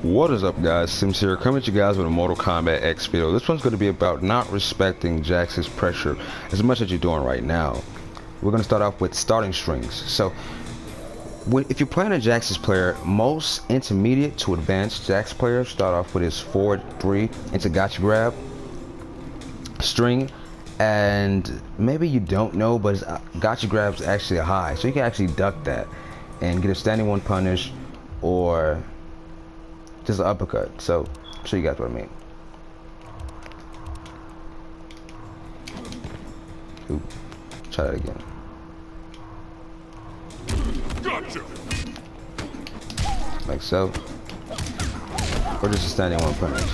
What is up, guys? Sims here, coming to you guys with a Mortal Kombat X video. This one's going to be about not respecting Jaxs Pressure as much as you're doing right now. We're going to start off with starting strings. So, if you're playing a Jaxs player, most intermediate to advanced Jaxs players start off with his forward 3 into gotcha grab string, and maybe you don't know, but his gotcha grab's actually a high, so you can actually duck that and get a standing 1 punish or just an uppercut. So I'm sure you guys what I mean. Ooh, try that again. Gotcha. Like so. Or just a standing 1 punish.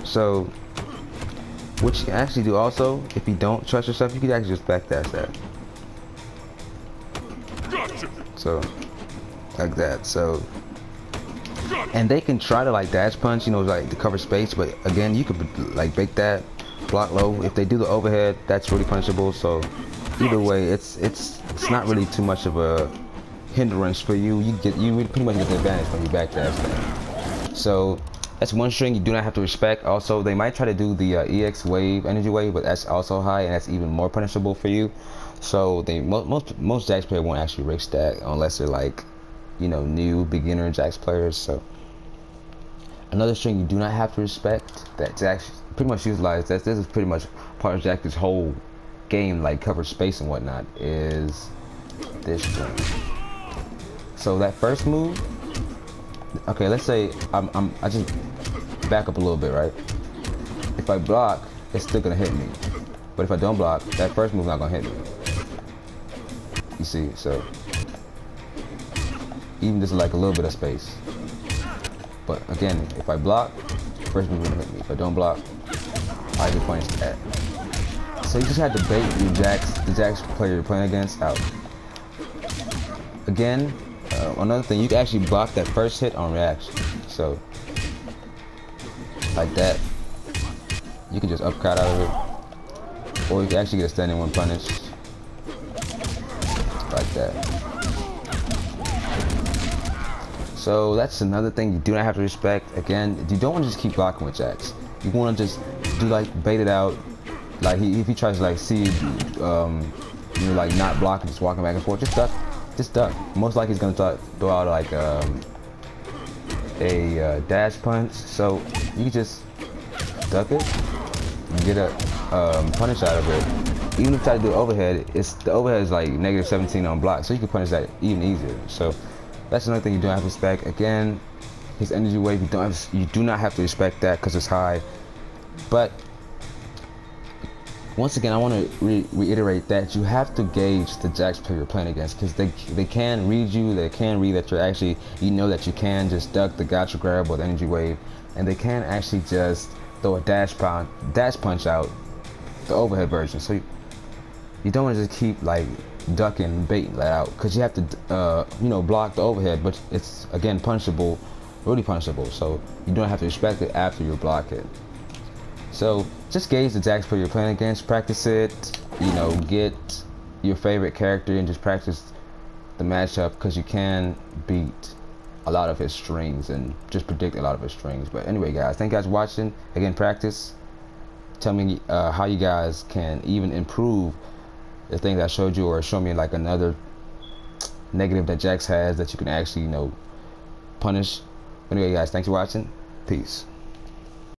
So what you can actually do also, if you don't trust yourself, you can actually just backdash that. Gotcha. So like that. So, and they can try to like dash punch, you know, like to cover space, but again, you could like bake that, block low. If they do the overhead, that's really punishable. So either way, it's not really too much of a hindrance for you. You pretty much get the advantage when you backdash that. So that's one string you do not have to respect. Also, they might try to do the EX wave, energy wave, but that's also high, and that's even more punishable for you. So they most Jaxs players won't actually risk that unless they're like, you know, new beginner Jaxs players. So another string you do not have to respect that Jaxs pretty much utilize, this is pretty much part of Jaxs' whole game, like cover space and whatnot, is this string. So that first move, okay, let's say I just back up a little bit, right? If I block, it's still gonna hit me, but if I don't block, that first move not gonna hit me. You see, so even just like a little bit of space. But again, if I block, first move gonna hit me. If I don't block, I get punished that. So you just have to bait your the Jaxs player you're playing against out. Again, another thing, you can actually block that first hit on reaction. So like that, you can just upcut out of it, or you can actually get a standing 1 punish like that. So that's another thing you do not have to respect. Again, you don't want to just keep blocking with Jaxs. You want to just do like bait it out. Like if he tries to like see you're like not blocking, just walking back and forth, just duck. Just duck. Most likely he's gonna throw out like a dash punch. So you can just duck it and get a punish out of it. Even if you try to do overhead, the overhead is like -17 on block, so you can punish that even easier. So that's another thing you don't have to respect. Again, his energy wave, you do not have to respect that because it's high. But once again, I want to reiterate that you have to gauge the Jaxs player you're playing against, because they can read you. They can read that you're actually, you know, that you can just duck the gotcha grab or the energy wave, and they can actually just throw a dash punch out, the overhead version. So you don't want to just keep like ducking, baiting that out, because you have to you know, block the overhead, but it's again punishable, really punishable. So you don't have to respect it after you block it. So just gauge the Jaxs player you're playing against, practice it, you know, get your favorite character and just practice the matchup, because you can beat a lot of his strings and just predict a lot of his strings. But anyway, guys, thank you guys for watching. Again, practice. Tell me how you guys can even improve the things I showed you, or show me like another negative that Jaxs has that you can actually, you know, punish. Anyway, guys, thanks for watching. Peace.